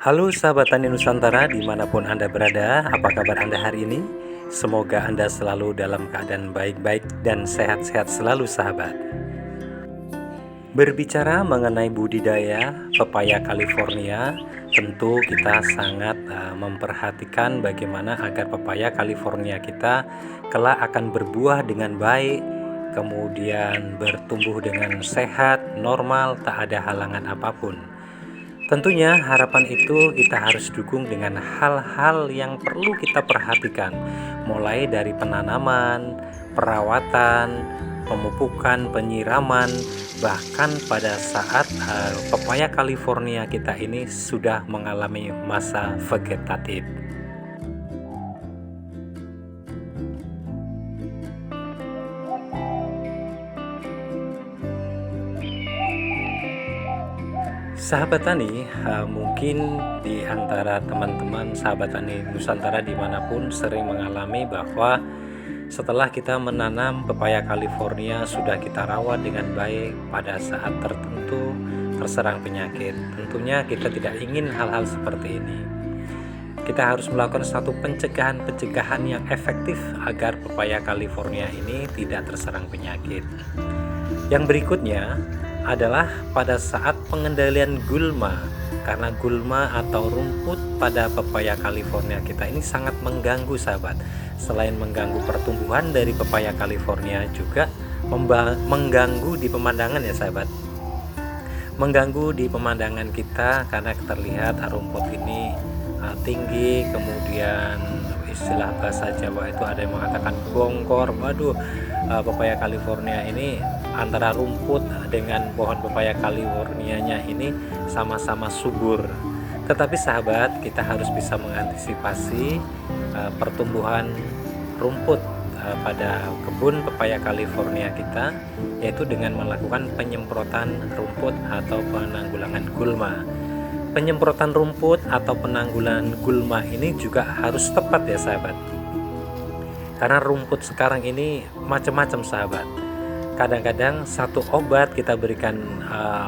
Halo sahabat Tani Nusantara dimanapun Anda berada, apa kabar Anda hari ini? Semoga Anda selalu dalam keadaan baik-baik dan sehat-sehat selalu sahabat. Berbicara mengenai budidaya pepaya California, tentu kita sangat memperhatikan bagaimana agar pepaya California kita kelak akan berbuah dengan baik, kemudian bertumbuh dengan sehat, normal, tak ada halangan apapun. Tentunya harapan itu kita harus dukung dengan hal-hal yang perlu kita perhatikan, mulai dari penanaman, perawatan, pemupukan, penyiraman, bahkan pada saat pepaya California kita ini sudah mengalami masa vegetatif. Sahabat Tani, mungkin di antara teman-teman sahabat Tani Nusantara dimanapun sering mengalami bahwa setelah kita menanam pepaya California sudah kita rawat dengan baik, pada saat tertentu terserang penyakit. Tentunya kita tidak ingin hal-hal seperti ini. Kita harus melakukan satu pencegahan yang efektif agar pepaya California ini tidak terserang penyakit. Yang berikutnya adalah pada saat pengendalian gulma, karena gulma atau rumput pada pepaya California kita ini sangat mengganggu sahabat. Selain mengganggu pertumbuhan dari pepaya California, juga mengganggu di pemandangan ya sahabat. Mengganggu di pemandangan kita karena terlihat rumput ini tinggi, kemudian istilah bahasa Jawa itu ada yang mengatakan bongkor. Waduh, pepaya California ini antara rumput dengan pohon pepaya Californianya ini sama-sama subur. Tetapi sahabat, kita harus bisa mengantisipasi pertumbuhan rumput pada kebun pepaya California kita, yaitu dengan melakukan penyemprotan rumput atau penanggulangan gulma. Penyemprotan rumput atau penanggulangan gulma ini juga harus tepat ya sahabat, karena rumput sekarang ini macam-macam sahabat. Kadang-kadang satu obat kita berikan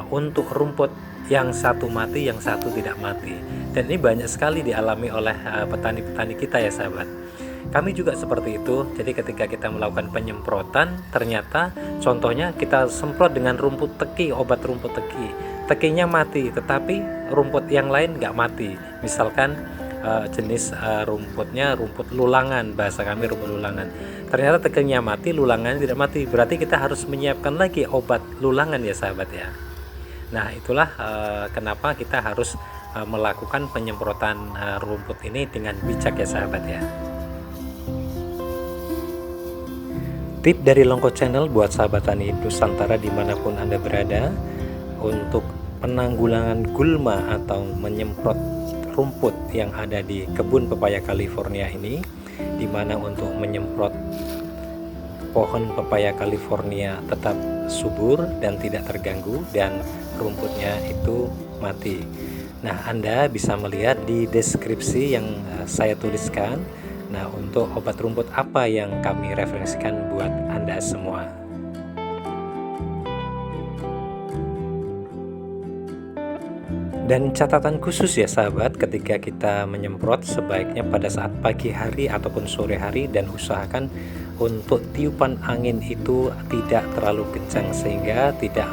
untuk rumput, yang satu mati, yang satu tidak mati, dan ini banyak sekali dialami oleh petani-petani kita ya sahabat. Kami juga seperti itu. Jadi ketika kita melakukan penyemprotan, ternyata contohnya kita semprot dengan rumput teki, obat rumput teki, tekinya mati, tetapi rumput yang lain nggak mati. Misalkan jenis rumputnya rumput lulangan, bahasa kami rumput lulangan, ternyata tekinya mati, lulangannya tidak mati. Berarti kita harus menyiapkan lagi obat lulangan ya sahabat ya. Nah itulah kenapa kita harus melakukan penyemprotan rumput ini dengan bijak ya sahabat ya. Tip dari Longko Channel buat sahabat tani Nusantara dimanapun Anda berada, untuk penanggulangan gulma atau menyemprot rumput yang ada di kebun pepaya California ini, dimana untuk menyemprot pohon pepaya California tetap subur dan tidak terganggu dan rumputnya itu mati. Nah, Anda bisa melihat di deskripsi yang saya tuliskan. Nah, untuk obat rumput apa yang kami referensikan buat Anda semua. Dan catatan khusus ya sahabat, ketika kita menyemprot sebaiknya pada saat pagi hari ataupun sore hari, dan usahakan untuk tiupan angin itu tidak terlalu kencang sehingga tidak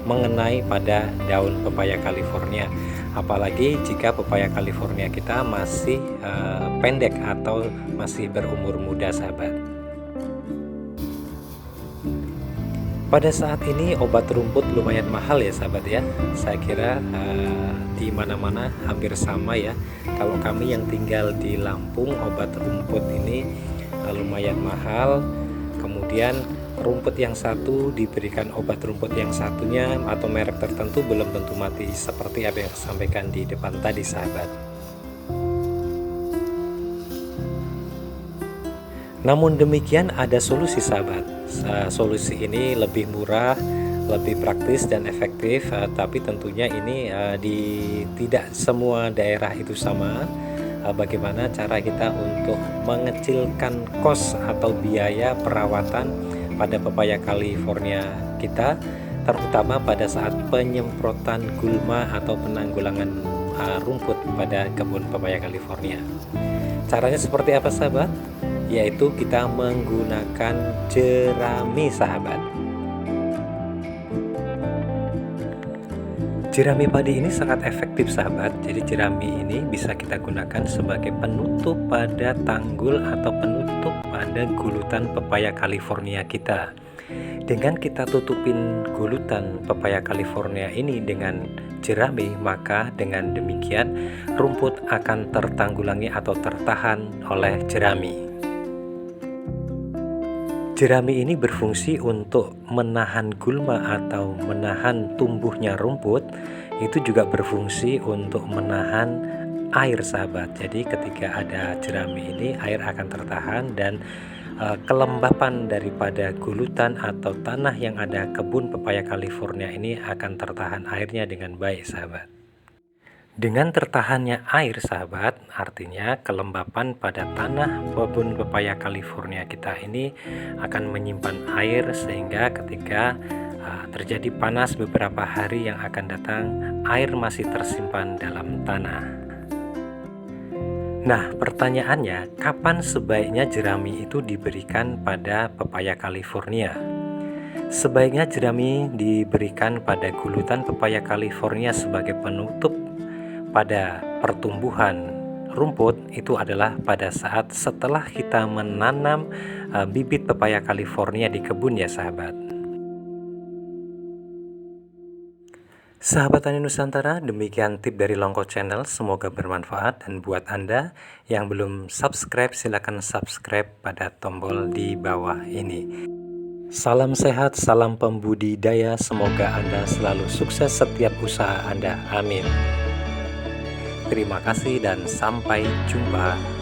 mengenai pada daun pepaya California. Apalagi jika pepaya California kita masih pendek atau masih berumur muda sahabat. Pada saat ini obat rumput lumayan mahal ya sahabat ya. Saya kira di mana-mana hampir sama ya. Kalau kami yang tinggal di Lampung, obat rumput ini lumayan mahal. Kemudian rumput yang satu diberikan obat rumput yang satunya atau merek tertentu belum tentu mati, seperti apa yang saya sampaikan di depan tadi sahabat. Namun demikian ada solusi sahabat. Solusi ini lebih murah, lebih praktis dan efektif, tapi tentunya ini tidak semua daerah itu sama. Bagaimana cara kita untuk mengecilkan kos atau biaya perawatan pada pepaya California kita, terutama pada saat penyemprotan gulma atau penanggulangan rumput pada kebun pepaya California. Caranya seperti apa sahabat? Yaitu kita menggunakan jerami sahabat. Jerami padi ini sangat efektif sahabat. Jadi jerami ini bisa kita gunakan sebagai penutup pada tanggul atau penutup pada gulutan pepaya California kita. Dengan kita tutupin gulutan pepaya California ini dengan jerami, maka dengan demikian rumput akan tertanggulangi atau tertahan oleh jerami. Jerami ini berfungsi untuk menahan gulma atau menahan tumbuhnya rumput. Itu juga berfungsi untuk menahan air sahabat. Jadi ketika ada jerami ini, air akan tertahan dan kelembapan daripada gulutan atau tanah yang ada kebun pepaya California ini akan tertahan airnya dengan baik sahabat. Dengan tertahannya air sahabat, artinya kelembapan pada tanah kebun pepaya California kita ini akan menyimpan air sehingga ketika terjadi panas beberapa hari yang akan datang, air masih tersimpan dalam tanah. Nah, pertanyaannya, kapan sebaiknya jerami itu diberikan pada pepaya California? Sebaiknya jerami diberikan pada gulutan pepaya California sebagai penutup pada pertumbuhan rumput itu adalah pada saat setelah kita menanam bibit pepaya California di kebun ya sahabat. Sahabat Tani Nusantara, demikian tip dari Longko Channel, semoga bermanfaat, dan buat Anda yang belum subscribe silakan subscribe pada tombol di bawah ini. Salam sehat, salam pembudidaya, semoga Anda selalu sukses setiap usaha Anda. Amin. Terima kasih dan sampai jumpa.